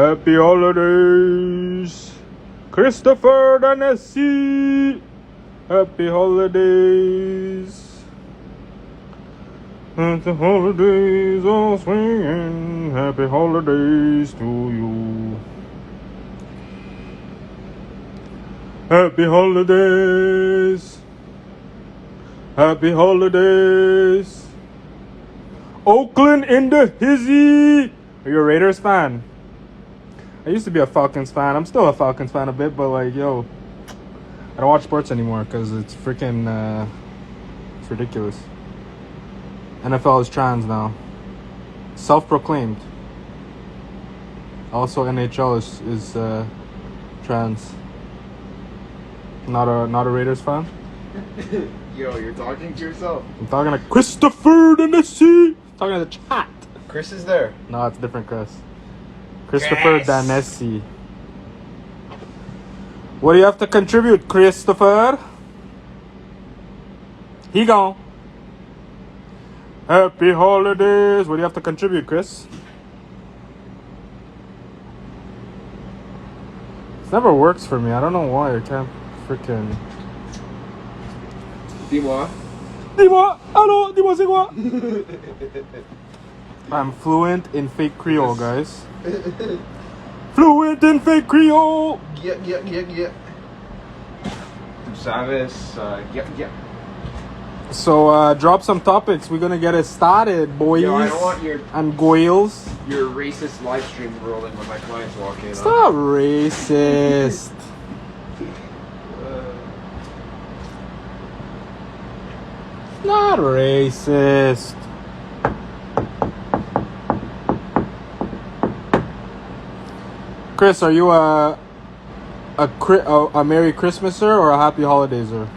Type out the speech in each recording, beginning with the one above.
Happy holidays, Christopher Danesi. Happy holidays. Happy holidays all swinging. Happy holidays to you. Happy holidays. Happy holidays. Oakland in the hizzy. Are you a Raiders fan? I used to be a Falcons fan. I'm still a Falcons fan a bit, but like, yo, I don't watch sports anymore because it's freaking, it's ridiculous. NFL is trans now. Self-proclaimed. Also, NHL is trans. Not a Raiders fan? Yo, you're talking to yourself. I'm talking to Christopher Danesi. Talking to the chat. Chris is there. No, it's different Chris. Christopher Yes. Danesi. What do you have to contribute, Christopher? He gone. Happy holidays. What do you have to contribute, Chris? This never works for me. I don't know why. I can't freaking... Dis-moi. Dis-moi. Allô, dis-moi c'est quoi? I'm fluent in fake Creole, guys. Fluent in fake Creole. Yeah. Tu savais, yeah. So, drop some topics. We're gonna get it started, boys. Yo, I don't want your and goyles. racist live stream rolling when my clients walk in. Stop racist. Not racist. Chris, are you a Merry Christmaser or a Happy Holidayser?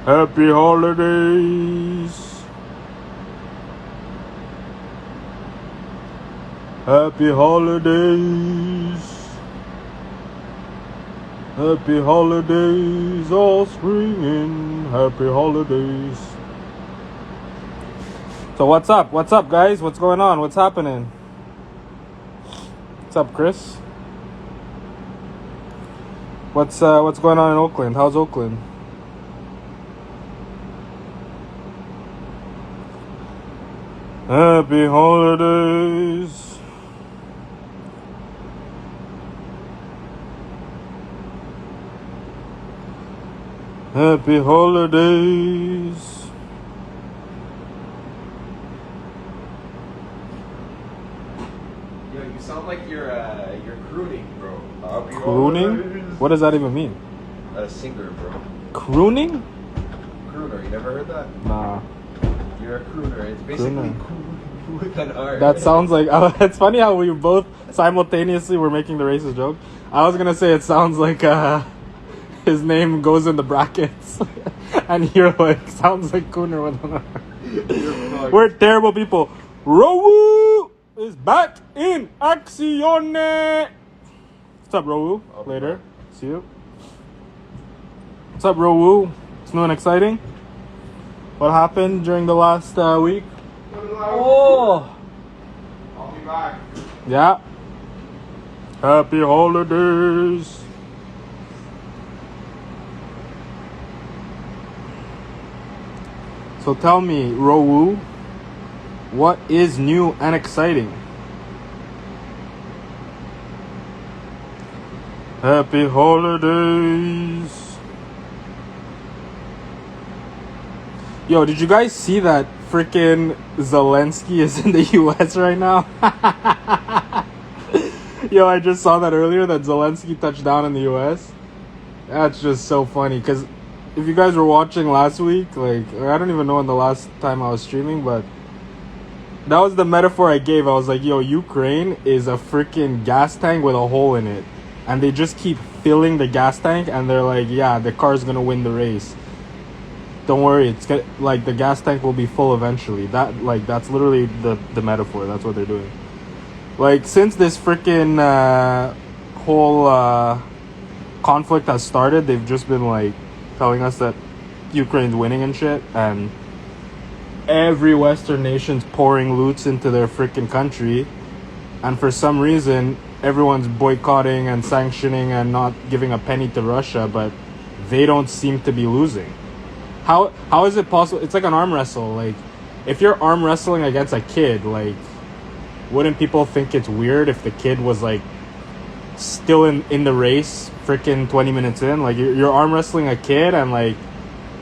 Happy holidays. Happy holidays. Happy holidays, all springing. Happy holidays. So what's up? What's up, guys? What's going on? What's happening? What's up, Chris? What's going on in Oakland? How's Oakland? Happy holidays. Happy holidays. Yo, you sound like you're crooning, bro. Crooning? What does that even mean? A singer, bro. Crooning? Crooner. You never heard that? Nah. You're a crooner. It's basically cool with an R. That sounds like... it's funny how we both simultaneously were making the racist joke. I was gonna say it sounds like his name goes in the brackets. And you're like, sounds like Cooner with an R. We're terrible people. Rowu is back in Accione. What's up, Rowu? Later. See you. What's up, Rowu? It's new and exciting. What happened during the last week? Oh! I'll be back. Yeah. Happy holidays. So tell me, Rowu, what is new and exciting? Happy holidays. Yo, did you guys see that freaking Zelensky is in the US right now? Yo, I just saw that earlier, that Zelensky touched down in the US. That's just so funny, because if you guys were watching last week, like, I don't even know when the last time I was streaming, but that was the metaphor I gave. I was like, yo, Ukraine is a freaking gas tank with a hole in it. And they just keep filling the gas tank, and they're like, yeah, the car's gonna win the race. Don't worry, it's like the gas tank will be full eventually. That's literally the metaphor. That's what they're doing. Like, since this freaking whole conflict has started, they've just been like telling us that Ukraine's winning and shit, and every Western nation's pouring loots into their freaking country, and for some reason everyone's boycotting and sanctioning and not giving a penny to Russia, but they don't seem to be losing. How is it possible? It's like an arm wrestle. Like, if you're arm wrestling against a kid, like, wouldn't people think it's weird if the kid was like still in the race freaking 20 minutes in? Like, you're arm wrestling a kid and like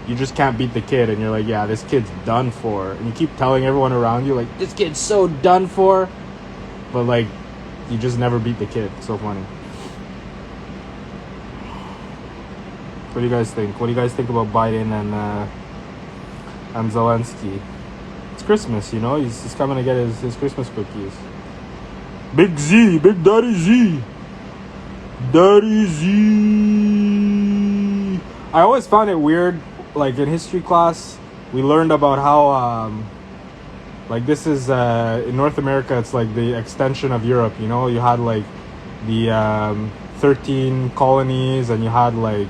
you just can't beat the kid, and you're like, yeah, this kid's done for, and you keep telling everyone around you like, this kid's so done for, but like you just never beat the kid. So funny. What do you guys think? What do you guys think about Biden and Zelensky? It's Christmas, you know. He's coming to get his Christmas cookies. Big Z, Big Daddy Z. Daddy Z. I always found it weird, like in history class, we learned about how, like this is, in North America, it's like the extension of Europe, you know? You had like the 13 colonies, and you had like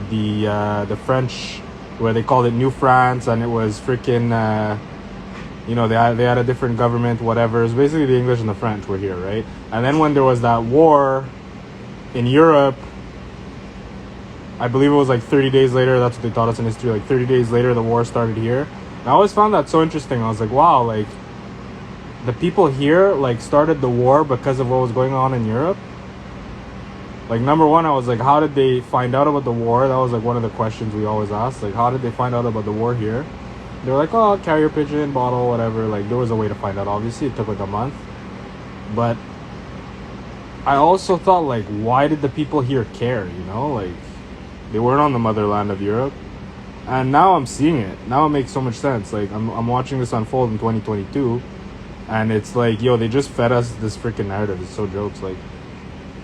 the French, where they called it New France, and it was freaking, you know, they had a different government, whatever. It's basically the English and the French were here, right? And then when there was that war in Europe, I believe it was like 30 days later, that's what they taught us in history, like 30 days later the war started here. And I always found that so interesting. I was like, wow, like the people here like started the war because of what was going on in Europe. Like, number one, I was like, how did they find out about the war? That was like one of the questions we always asked. Like, how did they find out about the war here? They were like, oh, carrier pigeon, bottle, whatever. Like, there was a way to find out, obviously. It took like a month. But I also thought, like, why did the people here care, you know? Like, they weren't on the motherland of Europe. And now I'm seeing it. Now it makes so much sense. Like, I'm watching this unfold in 2022. And it's like, yo, they just fed us this freaking narrative. It's so jokes. Like,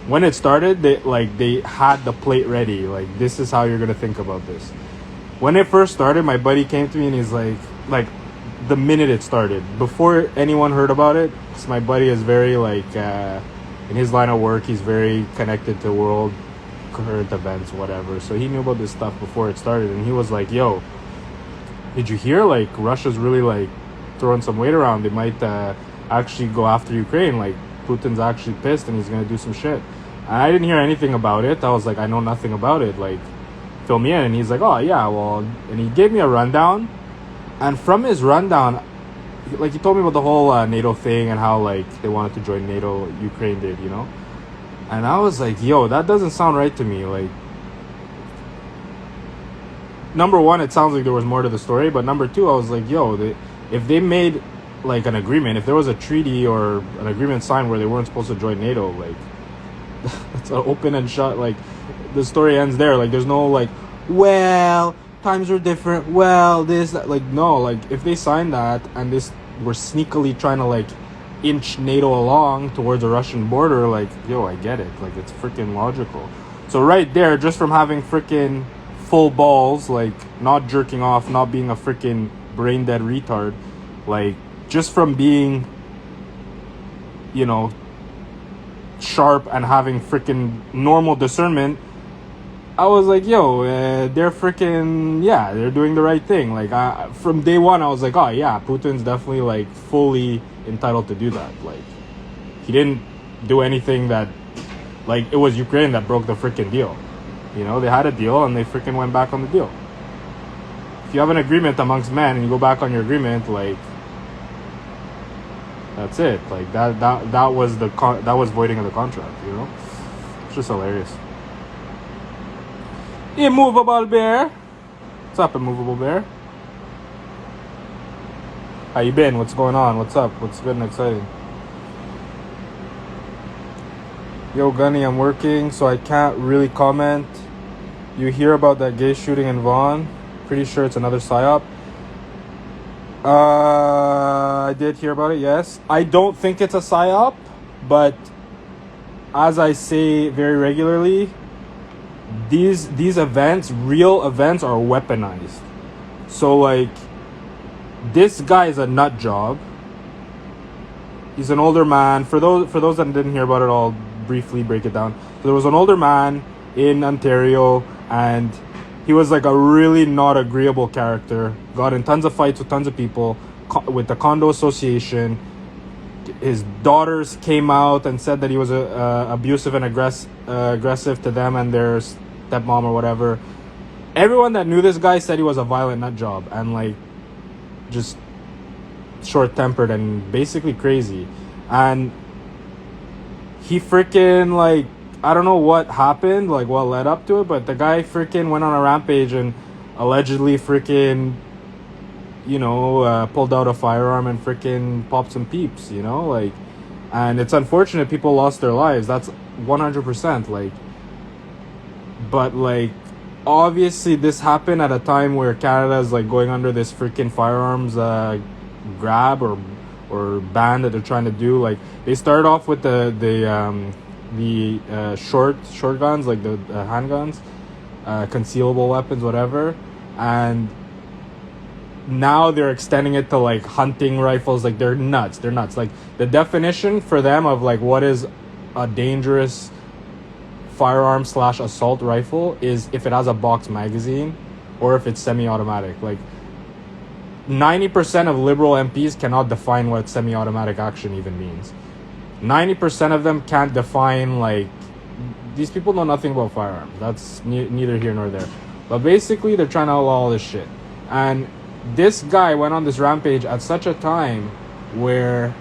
when it started, they had the plate ready. Like, this is how you're gonna think about this. When it first started, my buddy came to me and he's like the minute it started, before anyone heard about it, because my buddy is very like, in his line of work, he's very connected to world current events, whatever. So he knew about this stuff before it started, and he was like, yo, did you hear, like, Russia's really like throwing some weight around? They might actually go after Ukraine. Like, Putin's actually pissed and he's gonna do some shit. And I didn't hear anything about it. I was like, I know nothing about it. Like, fill me in. And he's like, oh yeah, well, and he gave me a rundown. And from his rundown, like, he told me about the whole NATO thing and how like they wanted to join NATO, Ukraine did, you know. And I was like, yo, that doesn't sound right to me. Like, number one, it sounds like there was more to the story, but number two, I was like, yo, if they made like an agreement, if there was a treaty or an agreement signed where they weren't supposed to join NATO, like, it's an open and shut, like, the story ends there. Like, there's no like, well, times are different, well, this, that. Like, no, like, if they signed that and this were sneakily trying to like inch NATO along towards a Russian border, like, yo, I get it. Like, it's freaking logical. So right there, just from having freaking full balls, like, not jerking off, not being a freaking brain dead retard, like, just from being, you know, sharp and having freaking normal discernment, I was like, yo, they're freaking, yeah, they're doing the right thing. Like, from day one, I was like, oh yeah, Putin's definitely like fully entitled to do that. Like, he didn't do anything that, like, it was Ukraine that broke the freaking deal. You know, they had a deal and they freaking went back on the deal. If you have an agreement amongst men and you go back on your agreement, like, that's it. Like, that was that was voiding of the contract, you know? It's just hilarious. Immovable Bear. What's up, Immovable Bear? How you been? What's going on? What's up? What's been exciting? Yo, Gunny, I'm working, so I can't really comment. You hear about that gay shooting in Vaughan? Pretty sure it's another psyop. I did hear about it, yes. I don't think it's a psyop, but as I say very regularly, these events, real events, are weaponized. So, like, this guy is a nut job. He's an older man. For those that didn't hear about it, I'll briefly break it down. So there was an older man in Ontario, and he was like a really not agreeable character. Got in tons of fights with tons of people, with the condo association. His daughters came out and said that he was abusive and aggressive to them and their stepmom or whatever. Everyone that knew this guy said he was a violent nut job and like just short-tempered and basically crazy. And he freaking like, I don't know what happened, like what led up to it, but the guy freaking went on a rampage and allegedly freaking, you know, pulled out a firearm and freaking popped some peeps, you know, like, and it's unfortunate people lost their lives. That's 100%, like, but like, obviously this happened at a time where Canada is like going under this freaking firearms grab or ban that they're trying to do. Like, they started off with the short guns, like the handguns, concealable weapons, whatever, and now they're extending it to like hunting rifles. Like, they're nuts. Like, the definition for them of like what is a dangerous firearm / assault rifle is if it has a box magazine or if it's semi-automatic. Like, 90% of Liberal MPs cannot define what semi-automatic action even means. 90% of them can't define, like, these people know nothing about firearms. That's neither here nor there. But basically, they're trying to outlaw all this shit. And this guy went on this rampage at such a time where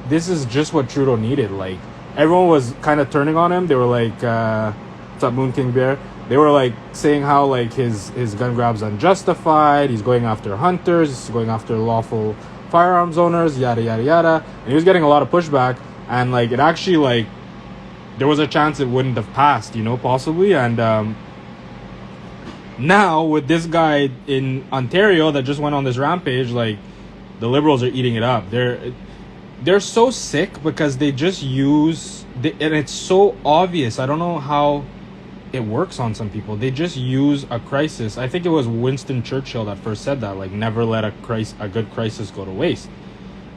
this is just what Trudeau needed. Like, everyone was kind of turning on him. They were like, what's up, Moon King Bear? They were like saying how like his gun grab's unjustified. He's going after hunters. He's going after lawful firearms owners, yada, yada, yada. And he was getting a lot of pushback. And like, it actually, like, there was a chance it wouldn't have passed, you know, possibly. And now with this guy in Ontario that just went on this rampage, like, the Liberals are eating it up. They're so sick because they just use, and it's so obvious. I don't know how it works on some people. They just use a crisis. I think it was Winston Churchill that first said that, like, never let a good crisis go to waste.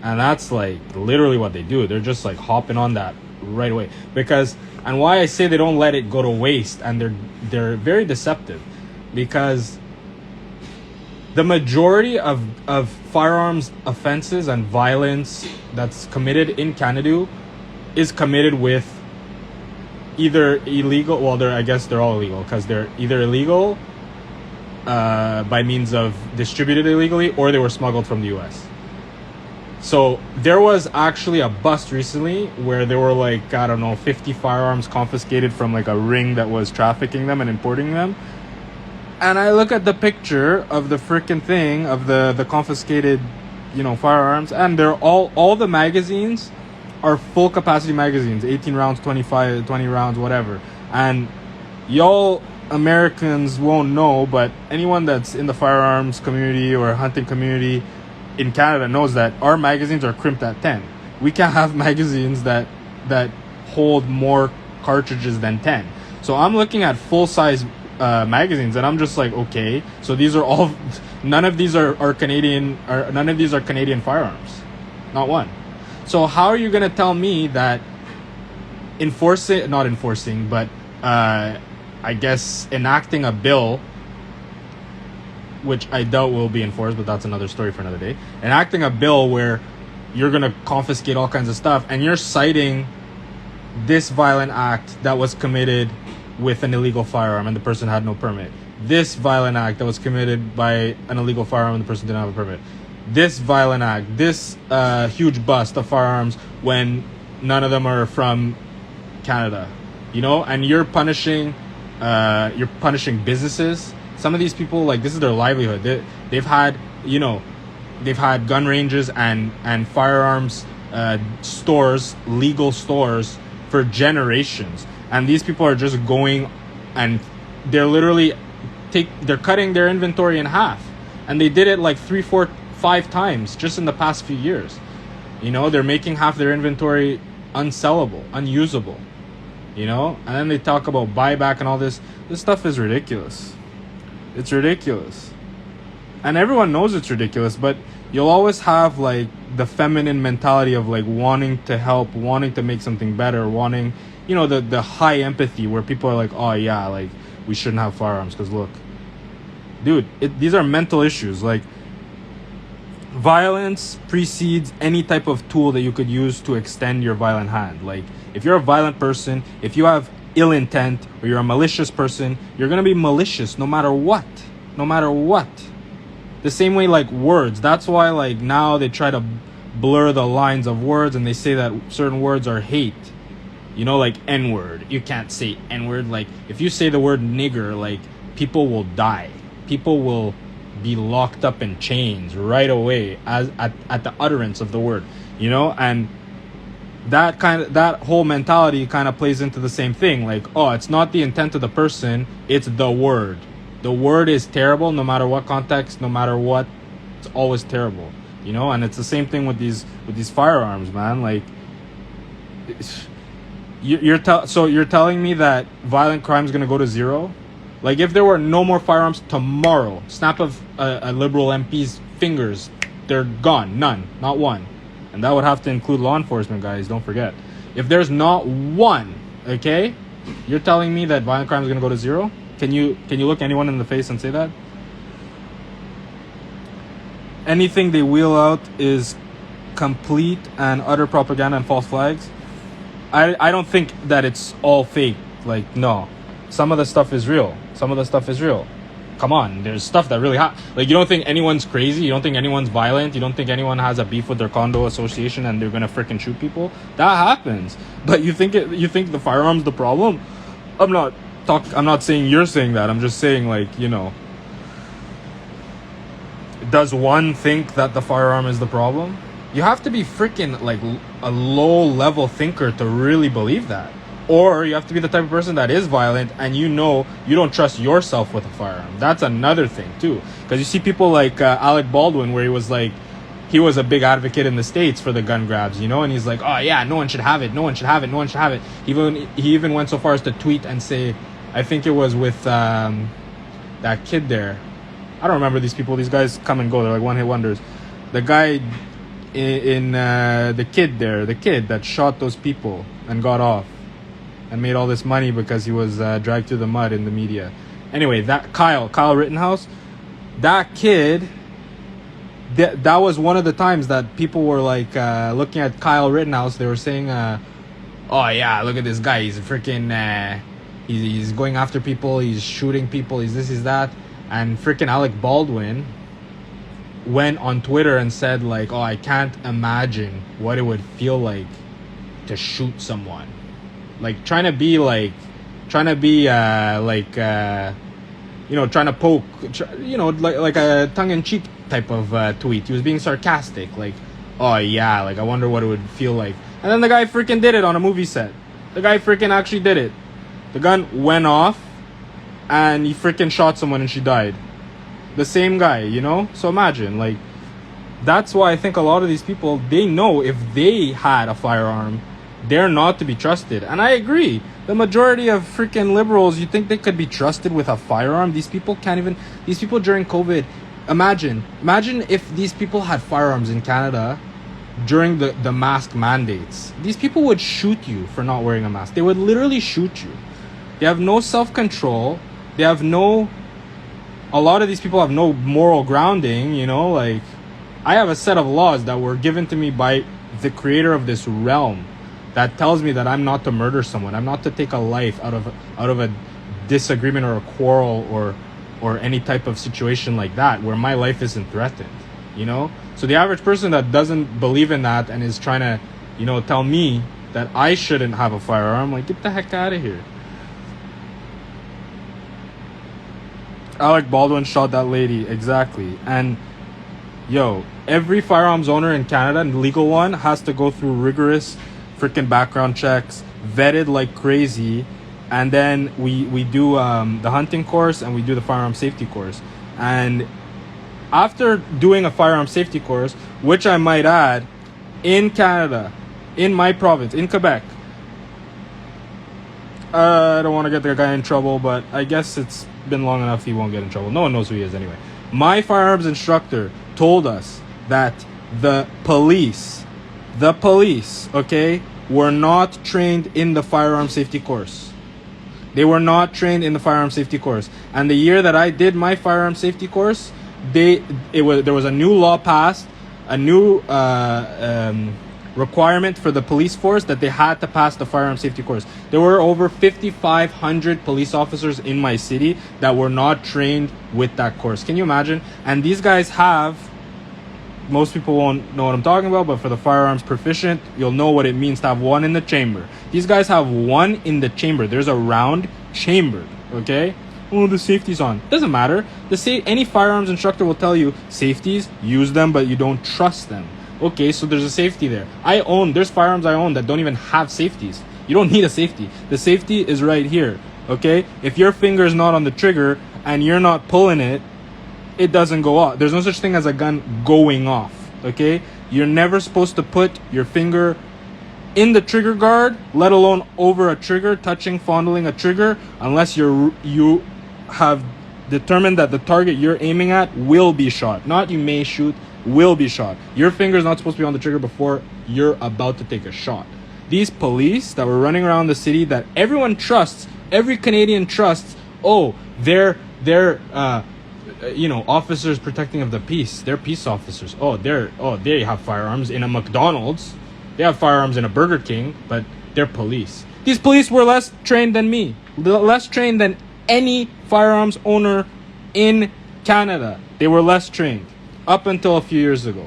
And that's like literally what they do. They're just like hopping on that right away. Because, and why I say they don't let it go to waste, and they're very deceptive, because the majority of firearms offenses and violence that's committed in Canada is committed with either illegal, well, I guess they're all illegal, because they're either illegal by means of distributed illegally, or they were smuggled from the US. So there was actually a bust recently where there were like, I don't know, 50 firearms confiscated from like a ring that was trafficking them and importing them. And I look at the picture of the freaking thing of the confiscated, you know, firearms, and they're all the magazines are full capacity magazines, 18 rounds, 25, 20 rounds, whatever. And y'all Americans won't know, but anyone that's in the firearms community or hunting community in Canada knows that our magazines are crimped at 10. We can't have magazines that hold more cartridges than 10. So I'm looking at full size magazines, and I'm just like, okay, so these are all, none of these are Canadian, or none of these are Canadian firearms, not one. So how are you gonna tell me that I guess enacting a bill, which I doubt will be enforced, but that's another story for another day, enacting a bill where you're gonna confiscate all kinds of stuff, and you're citing this violent act that was committed with an illegal firearm and the person had no permit, this violent act that was committed by an illegal firearm and the person didn't have a permit, this violent act, this huge bust of firearms when none of them are from Canada, you know, and you're punishing businesses. Some of these people, like, this is their livelihood. They've had gun ranges and firearms stores, legal stores, for generations, and these people are just going, and they're literally they're cutting their inventory in half, and they did it like 3, 4, 5 times just in the past few years. You know, they're making half their inventory unsellable, unusable, you know, and then they talk about buyback and all this. This stuff is ridiculous. It's ridiculous. And everyone knows it's ridiculous, but you'll always have like the feminine mentality of like wanting to help, wanting to make something better, wanting, you know, the high empathy where people are like, oh yeah, like we shouldn't have firearms. Because look, dude, these are mental issues. Like, violence precedes any type of tool that you could use to extend your violent hand. Like, if you're a violent person, if you have ill intent, or you're a malicious person, you're gonna be malicious no matter what. No matter what. The same way, like, words. That's why, like, now they try to blur the lines of words, and they say that certain words are hate. You know, like N-word. You can't say N-word. Like, if you say the word nigger, like, people will die. People will be locked up in chains right away at the utterance of the word. You know, and that whole mentality kind of plays into the same thing. Like, oh, it's not the intent of the person, it's the word. The word is terrible no matter what context, no matter what. It's always terrible, you know. And it's the same thing with these firearms, man. Like, you're telling me that violent crime is gonna go to zero? Like, if there were no more firearms tomorrow, snap of a liberal MP's fingers, they're gone, none, not one. And that would have to include law enforcement, guys, don't forget. If there's not one, okay, you're telling me that violent crime is gonna go to zero? Can you look anyone in the face and say that? Anything they wheel out is complete and utter propaganda and false flags. I don't think that it's all fake. Like, no. Some of the stuff is real. Come on, there's stuff that really like, you don't think anyone's crazy? You don't think anyone's violent? You don't think anyone has a beef with their condo association and they're gonna freaking shoot people? That happens. But you think the firearm's the problem? I'm not saying you're saying that. I'm just saying, like, you know, does one think that the firearm is the problem? You have to be freaking, like, a low level thinker to really believe that. Or you have to be the type of person that is violent and you know you don't trust yourself with a firearm. That's another thing too. Because you see people like Alec Baldwin, where he was a big advocate in the States for the gun grabs, you know, and he's like, oh yeah, no one should have it. He even went so far as to tweet and say, I think it was with that kid there. I don't remember these people. These guys come and go. They're like one-hit wonders. The guy in the kid that shot those people and got off and made all this money because he was dragged through the mud in the media. Anyway, that Kyle Rittenhouse, that kid, that was one of the times that people were like looking at Kyle Rittenhouse. They were saying, oh yeah, look at this guy. He's freaking, he's going after people. He's shooting people. He's this, he's that. And freaking Alec Baldwin went on Twitter and said, like, oh, I can't imagine what it would feel like to shoot someone. Like, trying to be, you know, trying to poke, you know, like a tongue-in-cheek type of tweet. He was being sarcastic, like, oh yeah, like, I wonder what it would feel like. And then the guy freaking did it on a movie set. The guy freaking actually did it. The gun went off, and he freaking shot someone and she died. The same guy, you know? So imagine, like, that's why I think a lot of these people, they know if they had a firearm, they're not to be trusted. And I agree. The majority of freaking liberals, you think they could be trusted with a firearm? These people can't even... These people during COVID... Imagine if these people had firearms in Canada during the mask mandates. These people would shoot you for not wearing a mask. They would literally shoot you. They have no self-control. They have no... A lot of these people have no moral grounding, you know? Like, I have a set of laws that were given to me by the creator of this realm that tells me that I'm not to murder someone. I'm not to take a life out of a disagreement or a quarrel or any type of situation like that where my life isn't threatened, you know? So the average person that doesn't believe in that and is trying to, you know, tell me that I shouldn't have a firearm, like, get the heck out of here. Alec Baldwin shot that lady, exactly. And yo, every firearms owner in Canada, legal one, has to go through rigorous freaking background checks, vetted like crazy, and then we do the hunting course and we do the firearm safety course. And after doing a firearm safety course, which I might add, in Canada, in my province, in Quebec, I don't want to get the guy in trouble, but I guess it's been long enough he won't get in trouble. No one knows who he is anyway. My firearms instructor told us that the police, okay, were not trained in the firearm safety course. They were not trained in the firearm safety course. And the year that I did my firearm safety course, there was a new law passed, a new requirement for the police force that they had to pass the firearm safety course. There were over 5,500 police officers in my city that were not trained with that course. Can you imagine? And these guys have, most people won't know what I'm talking about, but for the firearms proficient, you'll know what it means to have one in the chamber. These guys have one in the chamber. There's a round chambered, okay? Oh, the safety's on. Doesn't matter. Any firearms instructor will tell you safeties, use them, but you don't trust them. Okay, so there's a safety there. There's firearms I own that don't even have safeties. You don't need a safety. The safety is right here, okay? If your finger is not on the trigger and you're not pulling it, it doesn't go off. There's no such thing as a gun going off, okay? You're never supposed to put your finger in the trigger guard, let alone over a trigger, fondling a trigger, unless you have determined that the target you're aiming at will be shot. Not you may shoot, will be shot. Your finger is not supposed to be on the trigger before you're about to take a shot. These police that were running around the city that everyone trusts, every Canadian trusts, they're officers protecting of the peace. They're peace officers. They have firearms in a McDonald's. They have firearms in a Burger King, but they're police. These police were less trained than me. Less trained than any firearms owner in Canada. They were less trained up until a few years ago.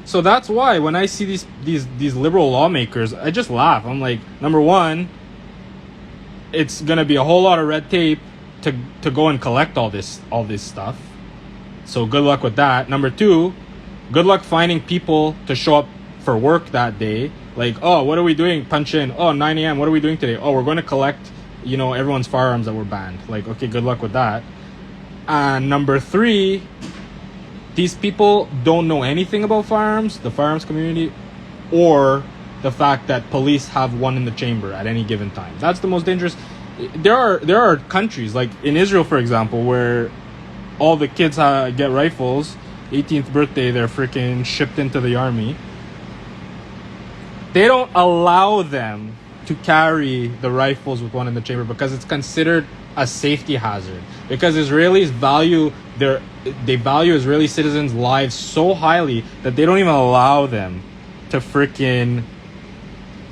So that's why when I see these liberal lawmakers, I just laugh. I'm like, number one, it's gonna be a whole lot of red tape to go and collect all this stuff. So good luck with that. Number two, good luck finding people to show up for work that day. Like, oh, what are we doing? Punch in. Oh, 9 a.m. What are we doing today? Oh, we're going to collect, everyone's firearms that were banned. Like, okay, good luck with that. And number three, these people don't know anything about firearms, the firearms community, or the fact that police have one in the chamber at any given time. That's the most dangerous. There are countries, like in Israel, for example, where all the kids get rifles. 18th birthday, they're freaking shipped into the army. They don't allow them to carry the rifles with one in the chamber because it's considered a safety hazard. Because Israelis value Israeli citizens' lives so highly that they don't even allow them to freaking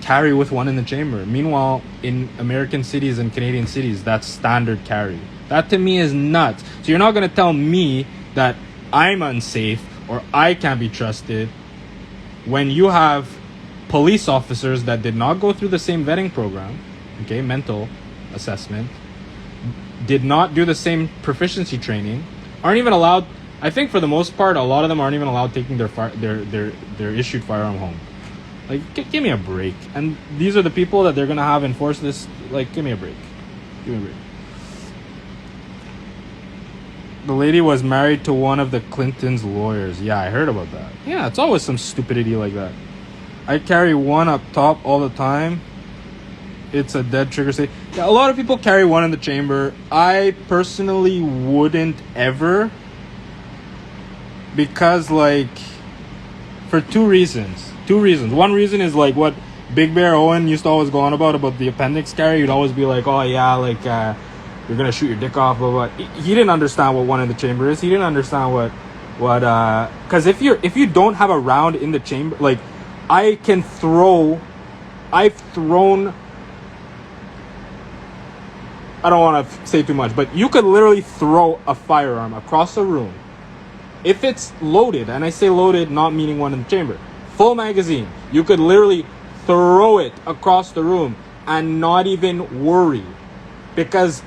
carry with one in the chamber. Meanwhile, in American cities and Canadian cities, that's standard carry. That to me is nuts. So you're not going to tell me that I'm unsafe or I can't be trusted when you have police officers that did not go through the same vetting program, okay, mental assessment, did not do the same proficiency training, aren't even allowed. I think for the most part, a lot of them aren't even allowed taking their issued firearm home. Like, give me a break. And these are the people that they're gonna have enforce this. Like, give me a break. Give me a break. The lady was married to one of the Clintons' lawyers. Yeah, I heard about that. Yeah, it's always some stupidity like that. I carry one up top all the time. It's a dead trigger safe. Yeah, a lot of people carry one in the chamber. I personally wouldn't ever. Because, like, for two reasons. One reason is, like, what Big Bear Owen used to always go on about the appendix carry. He'd always be like, oh, yeah, like, you're going to shoot your dick off, blah, blah. He didn't understand what one in the chamber is. He didn't understand what because if you don't have a round in the chamber, like, I've thrown, I don't want to say too much, but you could literally throw a firearm across a room. If it's loaded, and I say loaded not meaning one in the chamber, full magazine, you could literally throw it across the room and not even worry. Because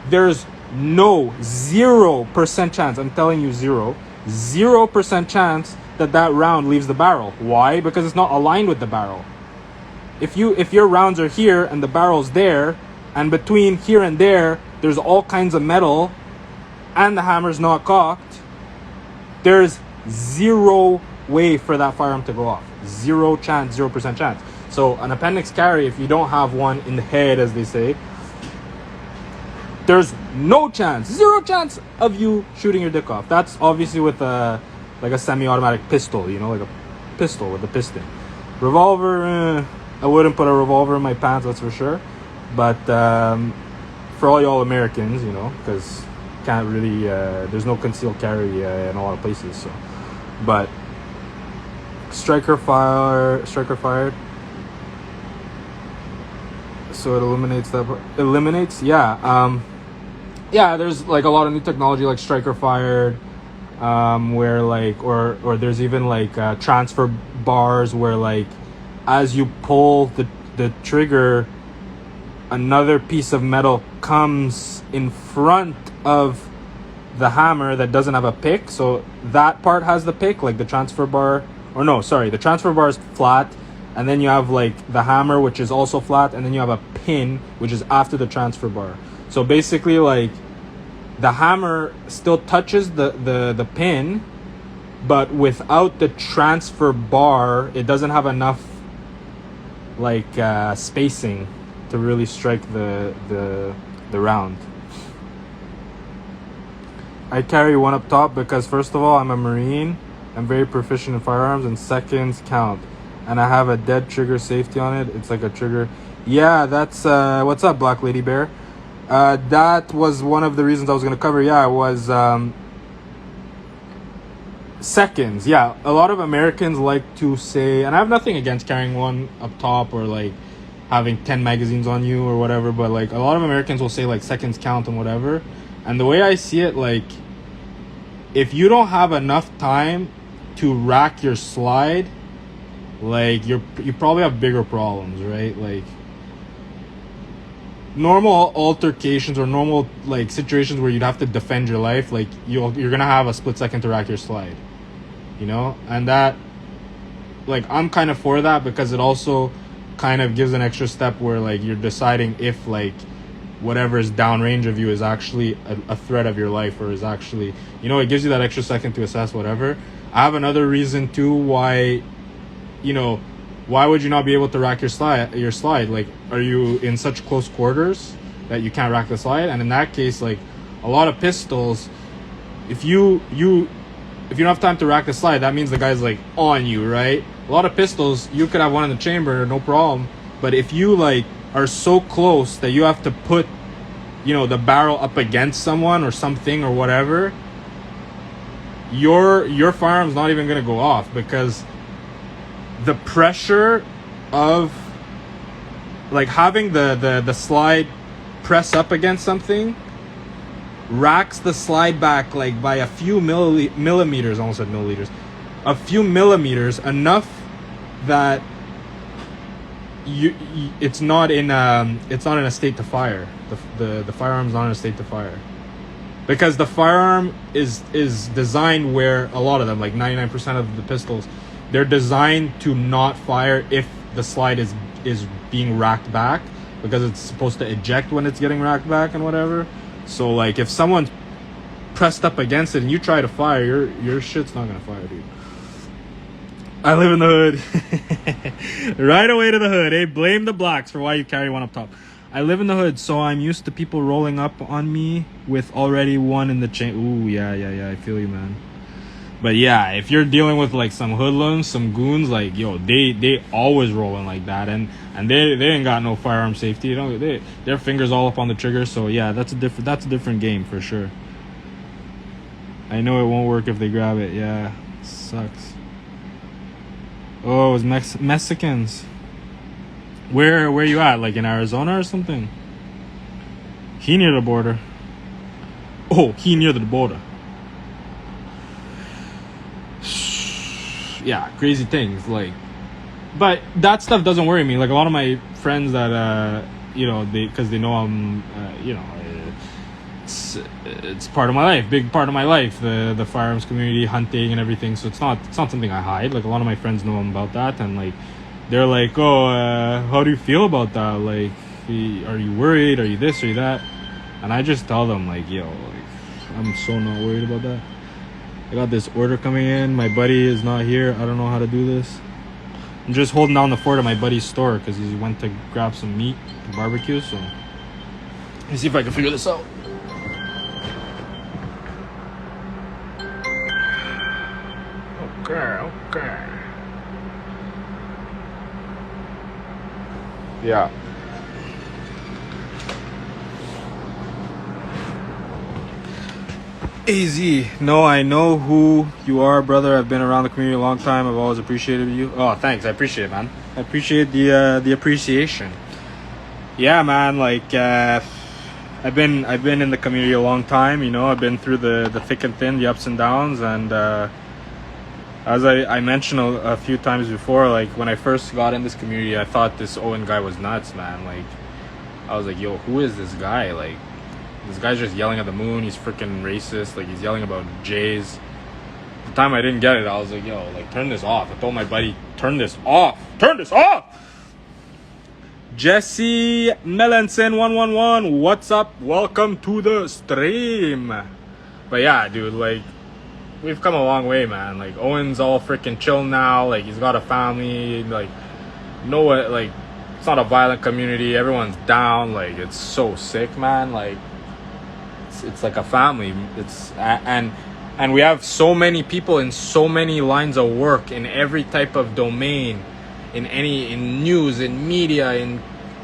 there's 0% chance, I'm telling you 0% chance that round leaves the barrel. Why? Because it's not aligned with the barrel. If your rounds are here and the barrel's there, and between here and there's all kinds of metal, and the hammer's not cocked, there's 0 way for that firearm to go off. 0% chance. So an appendix carry, if you don't have one in the head, as they say, there's no chance, 0 chance of you shooting your dick off. That's obviously with a semi-automatic pistol, like a pistol with a piston. Revolver, I wouldn't put a revolver in my pants, that's for sure. But for all y'all Americans, because can't really, there's no concealed carry in a lot of places. So, but striker fired. So it eliminates. Yeah. Yeah. There's like a lot of new technology like striker fired. Where like or there's even like transfer bars where like as you pull the trigger, another piece of metal comes in front of the hammer that doesn't have a pick, so that part has the pick, like the transfer bar. Or no, sorry, the transfer bar is flat, and then you have like the hammer, which is also flat, and then you have a pin which is after the transfer bar. So basically like the hammer still touches the pin, but without the transfer bar, it doesn't have enough like spacing to really strike the round. I carry one up top because first of all, I'm a Marine. I'm very proficient in firearms and seconds count. And I have a dead trigger safety on it. It's like a trigger. Yeah, that's what's up, Black Lady Bear? That was one of the reasons I was going to cover. Yeah, it was seconds. Yeah, a lot of Americans like to say, and I have nothing against carrying one up top or like having 10 magazines on you or whatever, but like a lot of Americans will say like seconds count and whatever. And the way I see it, like if you don't have enough time to rack your slide, like you probably have bigger problems, right? Like normal altercations or normal like situations where you'd have to defend your life, like you're gonna have a split second to rack your slide, and that, like, I'm kind of for that because it also kind of gives an extra step where like you're deciding if like whatever is downrange of you is actually a threat of your life, or is actually, it gives you that extra second to assess whatever. I have another reason too why would you not be able to rack your slide? Like, are you in such close quarters that you can't rack the slide? And in that case, like a lot of pistols, if you don't have time to rack the slide, that means the guy's like on you, right? A lot of pistols, you could have one in the chamber, no problem. But if you like are so close that you have to put, the barrel up against someone or something or whatever, your firearm's not even gonna go off because the pressure of like having the slide press up against something racks the slide back like by a few millimeters, almost said milliliters, a few millimeters, enough that it's not in a state to fire. The firearm's not in a state to fire. Because the firearm is designed where a lot of them, like 99% of the pistols, they're designed to not fire if the slide is being racked back, because it's supposed to eject when it's getting racked back and whatever. So like if someone's pressed up against it and you try to fire, your shit's not gonna fire, dude. I live in the hood. Right away to the hood, eh? Blame the blacks for why you carry one up top. I live in the hood, so I'm used to people rolling up on me with already one in the chain. Ooh, yeah, I feel you, man. But yeah, if you're dealing with like some hoodlums, some goons, like they always rolling like that, and they ain't got no firearm safety. Their fingers all up on the trigger. So yeah, that's a different game for sure. I know it won't work if they grab it. Yeah, sucks. Oh, it was Mexicans. Where you at? Like in Arizona or something? He near the border. Oh, he near the border. Yeah, crazy things, like, but that stuff doesn't worry me. Like a lot of my friends that because they know I'm it's part of my life, big part of my life, the firearms community, hunting and everything. So it's not something I hide. Like a lot of my friends know about that, and like they're like, oh, how do you feel about that? Like, are you worried? Are you this? Are you that? And I just tell them like, like, I'm so not worried about that. I got this order coming in. My buddy is not here. I don't know how to do this. I'm just holding down the fort at my buddy's store because he went to grab some meat to barbecue. So let me see if I can figure this out. Okay. Yeah. AZ, no, I know who you are, brother. I've been around the community a long time. I've always appreciated you. Oh, thanks. I appreciate it, man. I appreciate the appreciation. Yeah, man. Like, I've been in the community a long time. You know, I've been through the thick and thin, the ups and downs, and as I mentioned a few times before, like when I first got in this community, I thought this Owen guy was nuts, man. Like, I was like, yo, who is this guy? Like, this guy's just yelling at the moon. He's freaking racist. Like, he's yelling about Jays. The time I didn't get it, I was like, yo, like, turn this off. I told my buddy, turn this off. Turn this off! Jesse Melanson 111, what's up? Welcome to the stream. But yeah, dude, like, we've come a long way, man. Like, Owen's all freaking chill now. Like, he's got a family. Like, no one, like, it's not a violent community. Everyone's down. Like, it's so sick, man. Like, it's like a family. And we have so many people in so many lines of work in every type of domain, in news, in media, in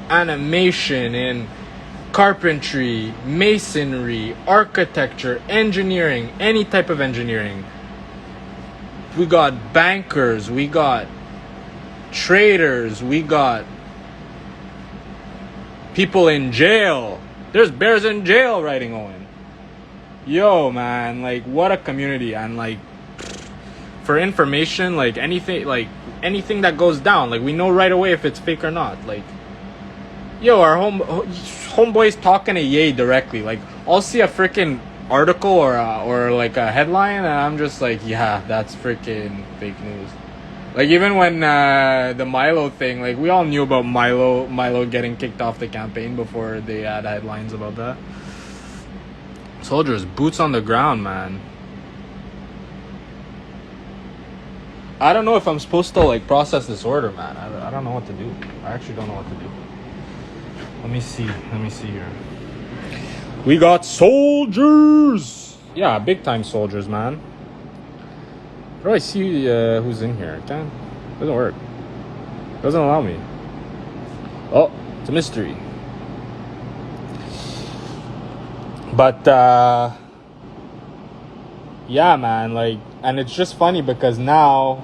animation, in carpentry, masonry, architecture, engineering, any type of engineering. We got bankers, we got traders, we got people in jail. There's bears in jail writing Owen. Yo, man, like, what a community. And like, for information, like anything that goes down, like, we know right away if it's fake or not. Like, yo, our homeboy's talking to Ye directly. Like, I'll see a freaking article or like a headline, and I'm just like, yeah, that's freaking fake news. Like, even when the Milo thing, like, we all knew about Milo getting kicked off the campaign before they had headlines about that. Soldiers, boots on the ground, man. I don't know if I'm supposed to, like, process this order, man. I don't know what to do. I actually don't know what to do. Let me see here. We got soldiers. Yeah, big time soldiers, man. How do I see who's in here? Doesn't work. Doesn't allow me. Oh, it's a mystery. But yeah, man, like, and it's just funny because now,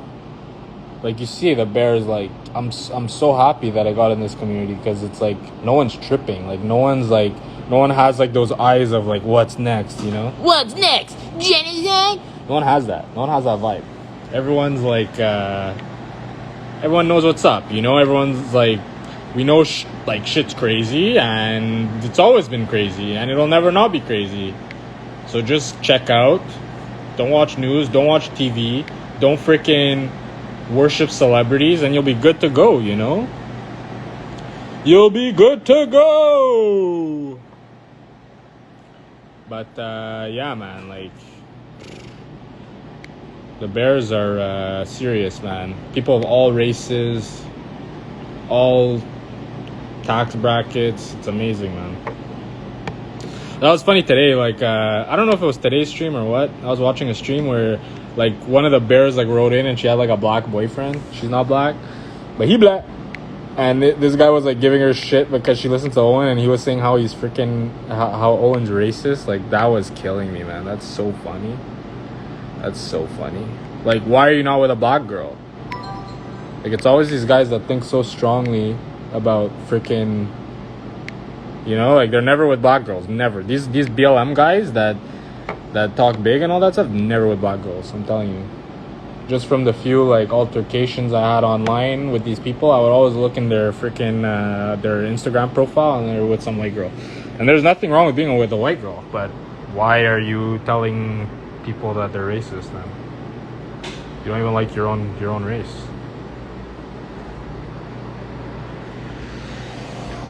like, you see the Bears, like, I'm so happy that I got in this community, because it's like no one's tripping. Like, no one has like those eyes of like, what's next, you know? What's next? Genocide? No one has that. No one has that vibe. Everyone's like, everyone knows what's up, you know? Everyone's like, we know like shit's crazy, and it's always been crazy, and it'll never not be crazy. So just check out. Don't watch news. Don't watch TV. Don't freaking worship celebrities, and you'll be good to go, you know? You'll be good to go! But, yeah, man, like, the Bears are serious, man. People of all races, all tax brackets. It's amazing, man. That was funny today. Like, I don't know if it was today's stream or what. I was watching a stream where, like, one of the Bears, like, wrote in, and she had, like, a black boyfriend. She's not black, but he black. And this guy was, like, giving her shit because she listened to Owen, and he was saying how he's freaking, how Owen's racist. Like, that was killing me, man. That's so funny. That's so funny. Like, why are you not with a black girl? Like, it's always these guys that think so strongly about freaking, you know, like, they're never with black girls. Never. These BLM guys that talk big and all that stuff, never with black girls. I'm telling you. Just from the few, like, altercations I had online with these people, I would always look in their freaking their Instagram profile, and they're with some white girl. And there's nothing wrong with being with a white girl, but why are you telling people that they're racist then? You don't even like your own race.